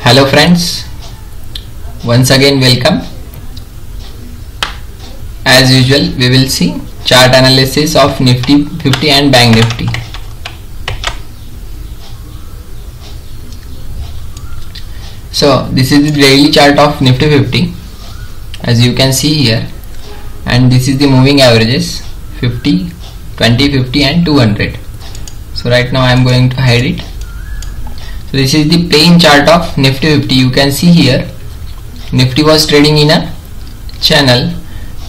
Hello friends, once again welcome. As usual we will see chart analysis of Nifty 50 and Bank Nifty. So this is the daily chart of Nifty 50 as you can see here, and this is the moving averages 50, 20, 50 and 200. So right now I am going to hide it. So this is the plain chart of Nifty 50. You can see here Nifty was trading in a channel,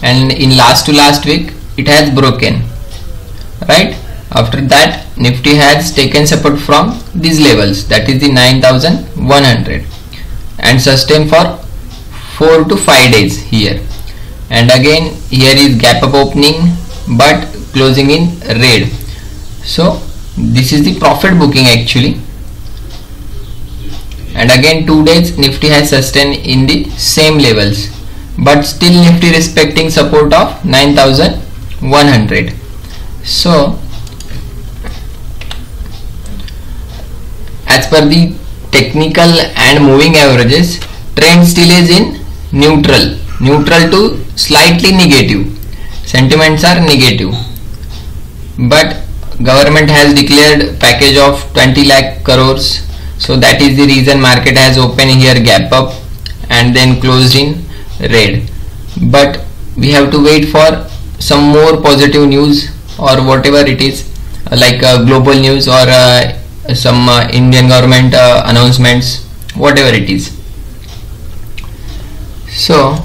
and in last week it has broken, right? After that Nifty has taken support from these levels, that is the 9100, and sustained for 4 to 5 days here, and again here is gap up opening but closing in red. So this is the profit booking actually, and again 2 days Nifty has sustained in the same levels, but still Nifty respecting support of 9100. So as per the technical and moving averages, trend still is in neutral to slightly negative. Sentiments are negative, but government has declared package of 20 lakh crores. So that is the reason market has opened here gap up and then closed in red. But we have to wait for some more positive news or whatever it is, like global news or some Indian government announcements, whatever it is. So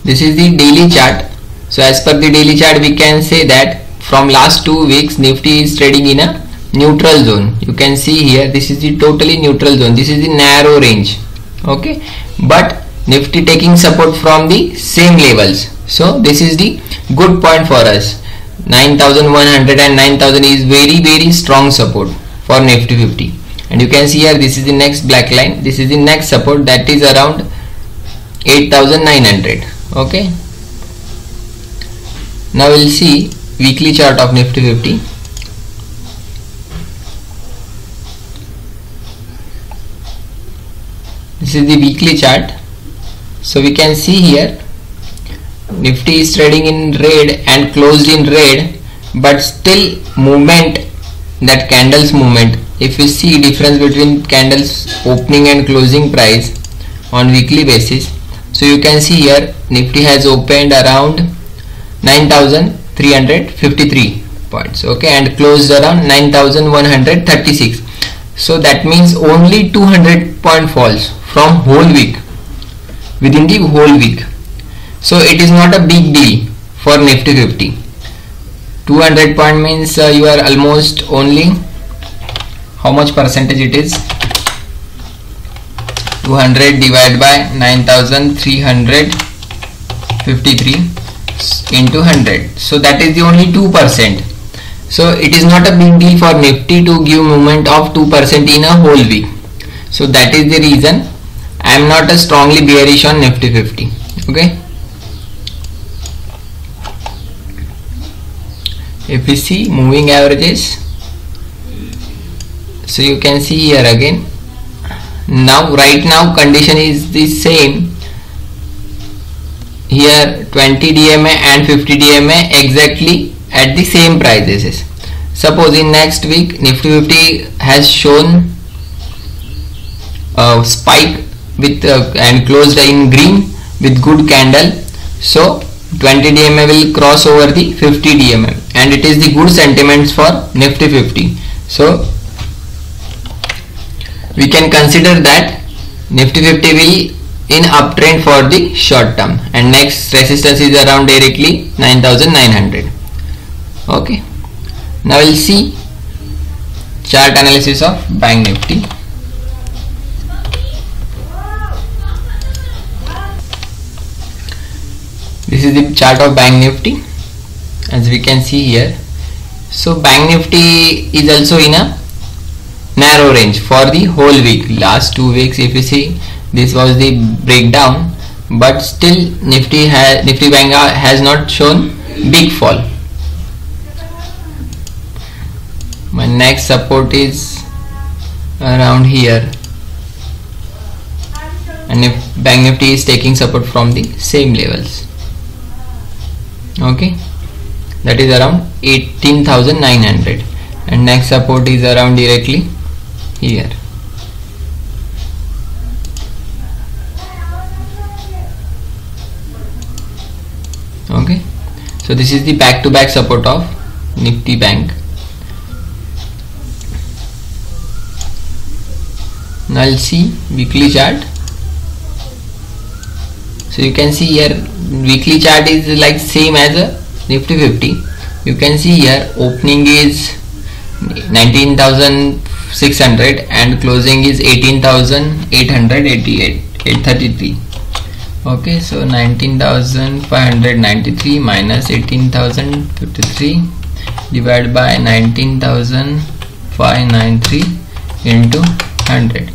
this is the daily chart. So as per the daily chart we can say that from last 2 weeks Nifty is trading in a neutral zone. You can see here this is the totally neutral zone, this is the narrow range, okay, but Nifty taking support from the same levels. So this is the good point for us. 9100 and 9000 is very strong support for Nifty 50, and you can see here this is the next black line, this is the next support, that is around 8900. okay, now we'll see weekly chart of Nifty 50. This is the weekly chart. So we can see here Nifty is trading in red and closed in red, but still movement, that candles movement, if you see difference between candles opening and closing price on weekly basis, so you can see here Nifty has opened around 9353 points, okay, and closed around 9136. So that means only 200 point falls from whole week, within the whole week. So it is not a big deal for Nifty 50. 200 point means you are almost only, how much percentage it is, 200 divided by 9353 into 100, so that is the only 2%. So it is not a big deal for Nifty to give movement of 2% in a whole week. So that is the reason I am not a strongly bearish on Nifty 50. okay, if we see moving averages, so you can see here again, now right now condition is the same here, 20 DMA and 50 DMA exactly at the same prices. Suppose in next week Nifty 50 has shown a spike with and closed in green with good candle, so 20 DMA will cross over the 50 DMA, and it is the good sentiments for Nifty 50. So we can consider that Nifty 50 will in uptrend for the short term, and next resistance is around directly 9900. okay, now we'll see chart analysis of Bank Nifty. This is the chart of Bank Nifty as we can see here. So Bank Nifty is also in a narrow range for the whole week. Last 2 weeks if you see, this was the breakdown, but still Nifty Bank has not shown big fall. My next support is around here, and if Bank Nifty is taking support from the same levels. Okay, that is around 18,900, and next support is around directly here. Okay, so this is the back-to-back support of Nifty Bank. Now I'll see weekly chart. So you can see here weekly chart is like same as a Nifty 50. You can see here opening is 19,600 and closing is 18,833. Okay, so 19,593 minus 18,053 divided by 19,593 into 100.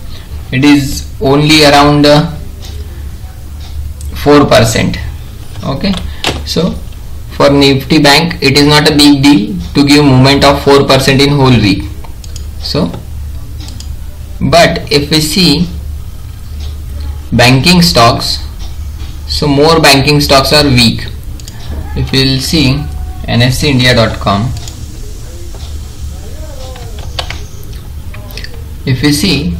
It is only around 4%. Okay, so for Nifty Bank it is not a big deal to give movement of 4% in whole week. So, but if we see banking stocks, so more banking stocks are weak. If we will see NSEindia.com, if we see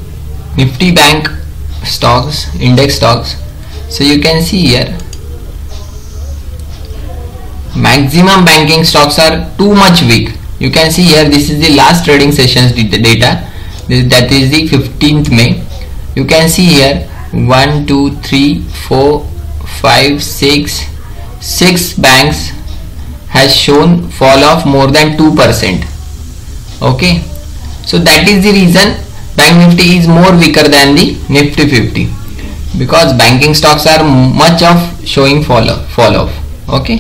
Nifty Bank stocks, index stocks, so you can see here maximum banking stocks are too much weak. You can see here this is the last trading sessions data, that is the 15th May. You can see here 1, 2, 3, 4, 5, 6 banks has shown fall of more than 2%. Okay, so that is the reason Bank Nifty is more weaker than the Nifty 50, because banking stocks are much of showing fall off. Okay,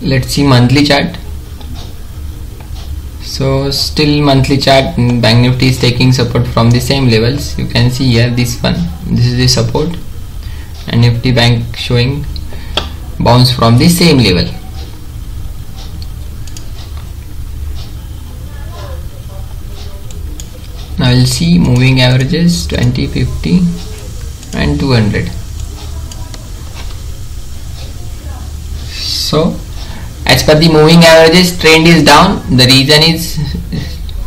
let's see monthly chart. So still monthly chart, Bank Nifty is taking support from the same levels. You can see here this one, this is the support, and Nifty Bank showing bounce from the same level. Now we'll see moving averages 20, 50 and 200. So as per the moving averages, trend is down. The reason is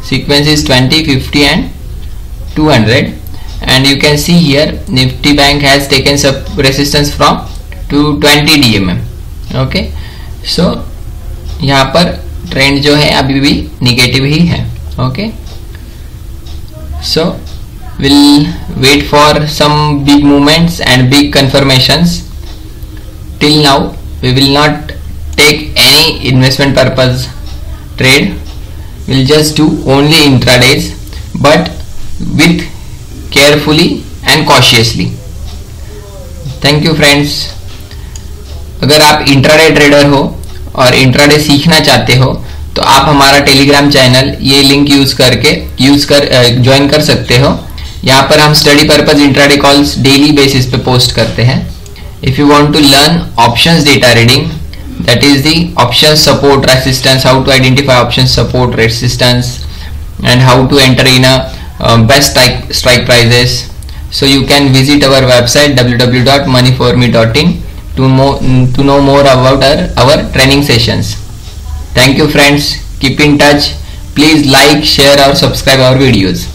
sequence is 20, 50 and 200, and you can see here Nifty Bank has taken sub resistance from 220 DMM. Okay, so यहाँ पर trend जो है अभी भी negative ही है. Okay, so we'll wait for some big movements and big confirmations. Till now we will not take any investment purpose trade. We'll just do only intradays, but with carefully and cautiously. Thank you friends. अगर आप intraday trader हो और intraday सीखना चाहते हो तो आप हमारा टेलीग्राम चैनल ये लिंक ज्वाइन कर सकते हो. यहाँ पर हम study purpose intraday calls daily basis पे पोस्ट करते हैं. If you want to learn options data reading, that is the option support resistance, how to identify option support resistance, and how to enter in a best strike prices, so you can visit our website www.moneyforme.in to know more about our training sessions. Thank you friends, keep in touch, please like, share or subscribe our videos.